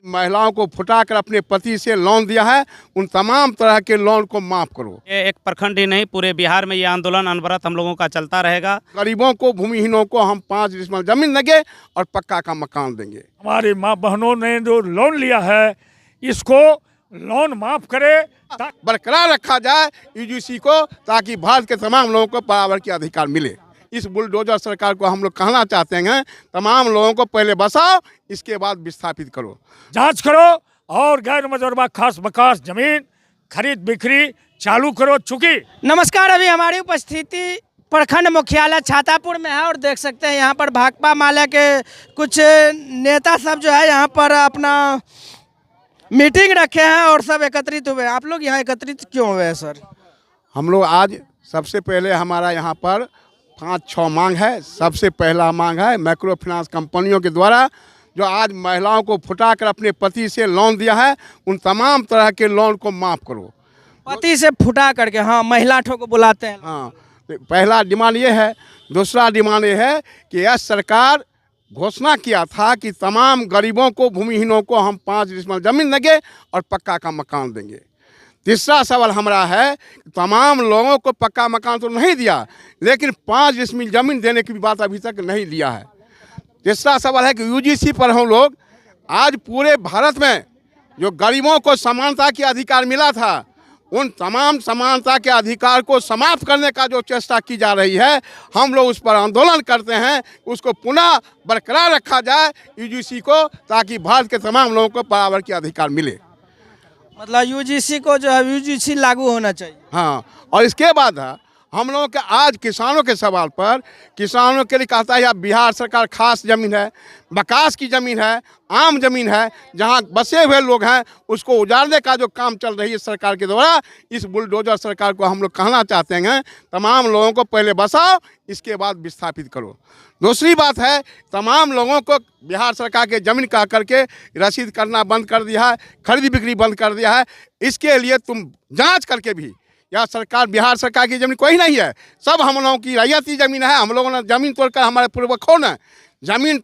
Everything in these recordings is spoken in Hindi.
महिलाओं को फुटाकर अपने पति से लोन दिया है, उन तमाम तरह के लोन को माफ करो। ये एक प्रखंड ही नहीं, पूरे बिहार में ये आंदोलन अनवरत हम लोगों का चलता रहेगा। गरीबों को, भूमिहीनों को हम 5 डिसमिल जमीन देंगे और पक्का का मकान देंगे। हमारी माँ बहनों ने जो लोन लिया है, इसको लोन माफ करे, बरकरार रखा जाए यूजीसी को, ताकि भारत के तमाम लोगों को बराबर के अधिकार मिले। इस बुलडोजर सरकार को हम लोग कहना चाहते हैं, तमाम लोगों को पहले बसाओ, इसके बाद विस्थापित करो, जांच करो और गैर मजरूबा खास बकास जमीन खरीद बिक्री चालू करो। चूंकि नमस्कार, अभी हमारी उपस्थिति प्रखंड मुख्यालय छातापुर में है और देख सकते हैं यहाँ पर भाकपा माले के कुछ नेता सब जो है यहाँ पर अपना मीटिंग रखे हैं और सब एकत्रित हुए हैं। आप लोग यहाँ एकत्रित क्यों हुए हैं सर? हम लोग आज सबसे पहले हमारा यहाँ पर 5-6 मांग है। सबसे पहला मांग है माइक्रो फाइनेंस कंपनियों के द्वारा जो आज महिलाओं को फुटाकर अपने पति से लोन दिया है, उन तमाम तरह के लोन को माफ़ करो। पति से फुटा करके, हाँ, महिला ठो को बुलाते हैं। हाँ, तो पहला डिमांड ये है। दूसरा डिमांड ये है कि यह सरकार घोषणा किया था कि तमाम गरीबों को, भूमिहीनों को हम 5 डिसमिल जमीन देंगे और पक्का का मकान देंगे। तीसरा सवाल हमारा है, तमाम लोगों को पक्का मकान तो नहीं दिया, लेकिन 5 डिसमिल जमीन देने की भी बात अभी तक नहीं लिया है। तीसरा सवाल है कि यूजीसी पर हम लोग आज पूरे भारत में जो गरीबों को समानता के अधिकार मिला था, उन तमाम समानता के अधिकार को समाप्त करने का जो चेष्टा की जा रही है, हम लोग उस पर आंदोलन करते हैं। उसको पुनः बरकरार रखा जाए यूजीसी को, ताकि भारत के तमाम लोगों को बराबर के अधिकार मिले। मतलब यूजीसी को जो है यूजीसी लागू होना चाहिए। हाँ, और इसके बाद हम लोगों के आज किसानों के सवाल पर, किसानों के लिए कहता है या बिहार सरकार खास ज़मीन है, बकास की ज़मीन है, आम ज़मीन है, जहां बसे हुए लोग हैं, उसको उजाड़ने का जो काम चल रही है सरकार के द्वारा, इस बुलडोजर सरकार को हम लोग कहना चाहते हैं, तमाम लोगों को पहले बसाओ, इसके बाद विस्थापित करो। दूसरी बात है, तमाम लोगों को बिहार सरकार के ज़मीन कह करके रसीद करना बंद कर दिया है, खरीद बिक्री बंद कर दिया है। इसके लिए तुम जाँच करके भी, यह सरकार, बिहार सरकार की ज़मीन कोई नहीं है, सब हम लोगों की रैयती ज़मीन है। हम लोगों ने ज़मीन तोड़कर, हमारे पूर्वजों ने ज़मीन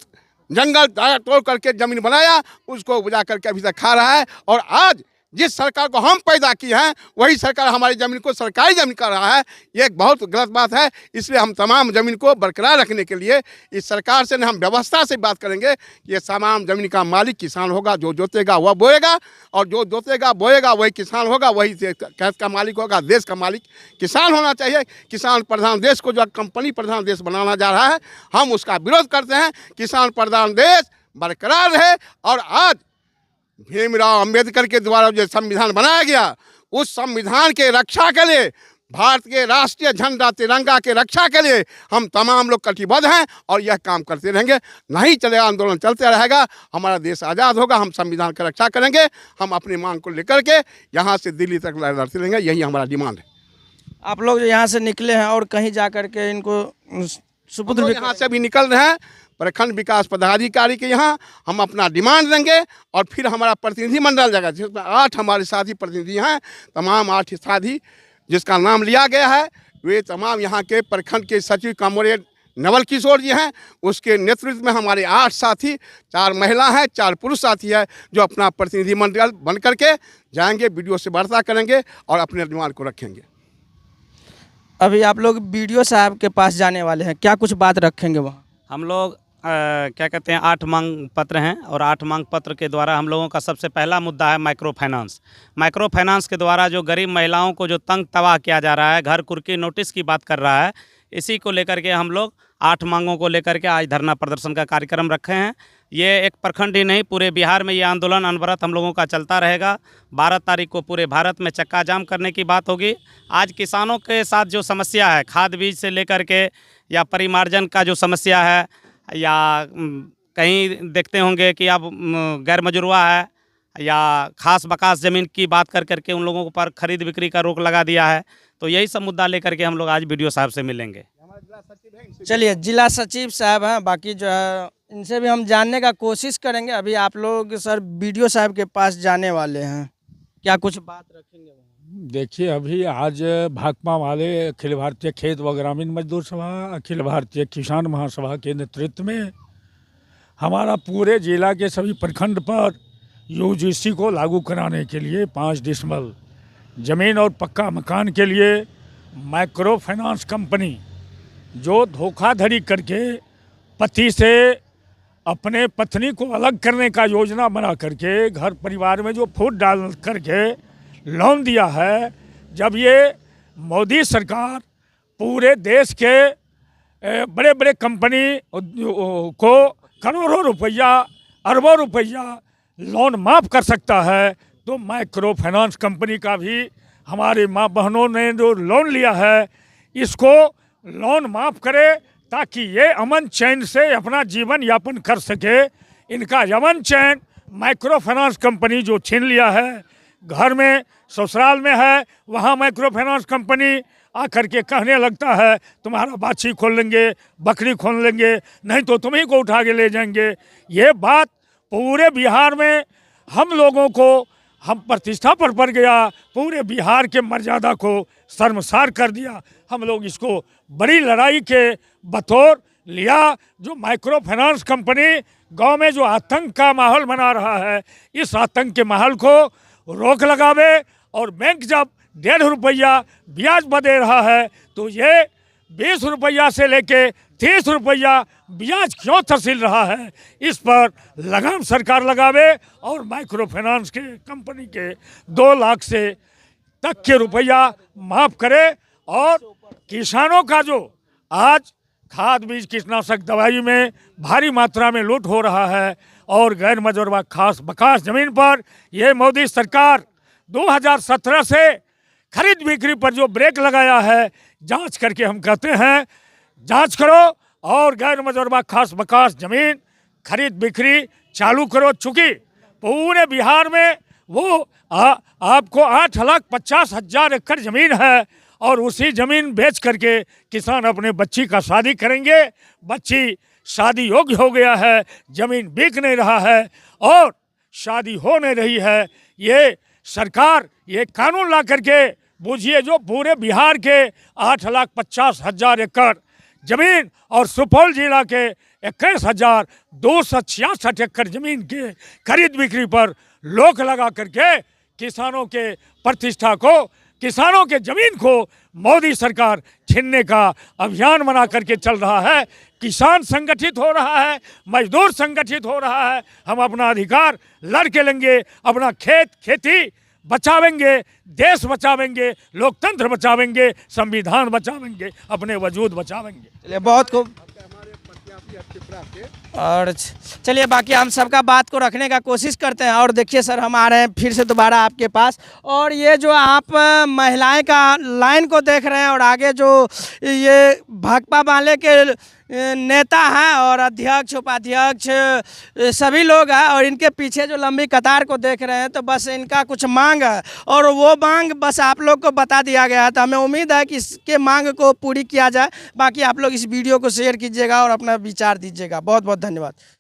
जंगल तोड़ करके ज़मीन बनाया, उसको उपजा करके अभी तक खा रहा है। और आज जिस सरकार को हम पैदा किए हैं, वही सरकार हमारी ज़मीन को सरकारी ज़मीन कर रहा है। ये एक बहुत गलत बात है। इसलिए हम तमाम ज़मीन को बरकरार रखने के लिए इस सरकार से हम व्यवस्था से बात करेंगे कि ये तमाम ज़मीन का मालिक किसान होगा। जो जोतेगा वह बोएगा, और जो जोतेगा बोएगा वही किसान होगा, वही खेत का मालिक होगा। देश का मालिक किसान होना चाहिए। किसान प्रधान देश को जो कंपनी प्रधान देश बनाना जा रहा है, हम उसका विरोध करते हैं। किसान प्रधान देश बरकरार रहे। और आज भीमराव अंबेडकर के द्वारा जो संविधान बनाया गया, उस संविधान के रक्षा के लिए, भारत के राष्ट्रीय झंडा तिरंगा के रक्षा के लिए हम तमाम लोग कटिबद्ध हैं और यह काम करते रहेंगे। नहीं चलेगा, आंदोलन चलते रहेगा, हमारा देश आज़ाद होगा। हम संविधान की रक्षा करेंगे। हम अपनी मांग को लेकर के यहाँ से दिल्ली तक लड़ते रहेंगे। यही हमारा डिमांड है। आप लोग यहाँ से निकले हैं और कहीं जा करके इनको सुपुत्र भी यहाँ से भी निकल रहे हैं। प्रखंड विकास पदाधिकारी के यहाँ हम अपना डिमांड देंगे, और फिर हमारा प्रतिनिधि मंडल जाएगा, जिसमें 8 हमारे साथी प्रतिनिधि हैं। तमाम 8 साथी जिसका नाम लिया गया है, वे तमाम यहाँ के प्रखंड के सचिव कॉमरेड नवल किशोर जी हैं। उसके नेतृत्व में हमारे 8 साथी, 4 महिला हैं, 4 पुरुष साथी है, जो अपना प्रतिनिधि मंडल बन करके जाएंगे, वीडियो से वार्ता करेंगे और अपने डिमांड को रखेंगे। अभी आप लोग बीडीओ साहब के पास जाने वाले हैं, क्या कुछ बात रखेंगे वहाँ? हम लोग क्या कहते हैं, 8 मांग पत्र हैं, और 8 मांग पत्र के द्वारा हम लोगों का सबसे पहला मुद्दा है माइक्रो फाइनेंस। माइक्रो फाइनेंस के द्वारा जो गरीब महिलाओं को जो तंग तबाह किया जा रहा है, घर कुर्की नोटिस की बात कर रहा है, इसी को लेकर के हम लोग 8 मांगों को लेकर के आज धरना प्रदर्शन का कार्यक्रम रखे हैं। ये एक प्रखंड ही नहीं, पूरे बिहार में ये आंदोलन अनवरत हम लोगों का चलता रहेगा। 12 तारीख को पूरे भारत में चक्का जाम करने की बात होगी। आज किसानों के साथ जो समस्या है, खाद बीज से लेकर के या परिमार्जन का जो समस्या है, या कहीं देखते होंगे कि अब गैर मजरूआ है या खास बकास ज़मीन की बात कर करके उन लोगों पर खरीद बिक्री का रोक लगा दिया है। तो यही सब मुद्दा लेकर के हम लोग आज बीडीओ साहब से मिलेंगे। चलिए, जिला सचिव साहब हैं, बाकी जो है इनसे भी हम जानने का कोशिश करेंगे। अभी आप लोग सर बीडीओ साहब के पास जाने वाले हैं, क्या कुछ बात रखेंगे? देखिए, अभी आज भाकपा वाले अखिल भारतीय खेत व ग्रामीण मजदूर सभा, अखिल भारतीय किसान महासभा के नेतृत्व में हमारा पूरे जिला के सभी प्रखंड पर यूजीसी को लागू कराने के लिए 5 डिसमिल ज़मीन और पक्का मकान के लिए माइक्रो फाइनेंस कंपनी जो धोखाधड़ी करके पति से अपने पत्नी को अलग करने का योजना बना करके घर परिवार में जो फूट डाल करके लोन दिया है, जब ये मोदी सरकार पूरे देश के बड़े बड़े कंपनी को करोड़ों रुपया अरबों रुपया लोन माफ़ कर सकता है, तो माइक्रो फाइनेंस कंपनी का भी हमारे माँ बहनों ने जो लोन लिया है इसको लोन माफ़ करे, ताकि ये अमन चैन से अपना जीवन यापन कर सके। इनका अमन चैन माइक्रो फाइनेंस कंपनी जो छीन लिया है, घर में ससुराल में है, वहाँ माइक्रो फाइनेंस कंपनी आकर के कहने लगता है तुम्हारा बाछी खोल लेंगे, बकरी खोल लेंगे, नहीं तो तुम्ही को उठा के ले जाएंगे। ये बात पूरे बिहार में हम लोगों को हम प्रतिष्ठा पर पड़ गया, पूरे बिहार के मर्यादा को शर्मसार कर दिया। हम लोग इसको बड़ी लड़ाई के बतौर लिया। जो माइक्रो फाइनेंस कंपनी गांव में जो आतंक का माहौल बना रहा है, इस आतंक के माहौल को रोक लगावे, और बैंक जब 1.5 रुपया ब्याज दे रहा है तो ये 20 रुपया से लेके 30 रुपया ब्याज क्यों तहसील रहा है, इस पर लगाम सरकार लगावे और माइक्रो फाइनेंस के कंपनी के 2 लाख से तक के रुपया माफ़ करे। और किसानों का जो आज खाद बीज कीटनाशक दवाई में भारी मात्रा में लूट हो रहा है, और गैर मजरूबा खास बकास ज़मीन पर यह मोदी सरकार 2017 से खरीद बिक्री पर जो ब्रेक लगाया है, जांच करके हम कहते हैं जांच करो और गैर मजरूबा खास बकास ज़मीन खरीद बिक्री चालू करो। चूँकि पूरे बिहार में वो आपको 8,50,000 एकड़ ज़मीन है, और उसी ज़मीन बेच करके किसान अपने बच्ची का शादी करेंगे। बच्ची शादी योग्य हो गया है, ज़मीन बिक नहीं रहा है और शादी हो नहीं रही है। ये सरकार ये कानून ला करके बूझिए, जो पूरे बिहार के 8,50,000 एकड़ ज़मीन और सुपौल जिला के 21,266 एकड़ ज़मीन के खरीद बिक्री पर रोक लगा करके किसानों के प्रतिष्ठा को, किसानों के ज़मीन को मोदी सरकार छीनने का अभियान बना करके चल रहा है। किसान संगठित हो रहा है, मजदूर संगठित हो रहा है। हम अपना अधिकार लड़ के लेंगे, अपना खेती बचावेंगे, देश बचावेंगे, लोकतंत्र बचावेंगे, संविधान बचावेंगे, अपने वजूद बचावेंगे। चलिए बहुत खूब। और चलिए बाकी हम सबका बात को रखने का कोशिश करते हैं। और देखिए सर, हम आ रहे हैं फिर से दोबारा आपके पास, और ये जो आप महिलाएं का लाइन को देख रहे हैं, और आगे जो ये भाकपा माले के नेता हैं और अध्यक्ष उपाध्यक्ष सभी लोग हैं, और इनके पीछे जो लंबी कतार को देख रहे हैं, तो बस इनका कुछ मांग है, और वो मांग बस आप लोग को बता दिया गया है। तो हमें उम्मीद है कि इसके मांग को पूरी किया जाए। बाकी आप लोग इस वीडियो को शेयर कीजिएगा और अपना विचार दीजिएगा। बहुत बहुत धन्यवाद।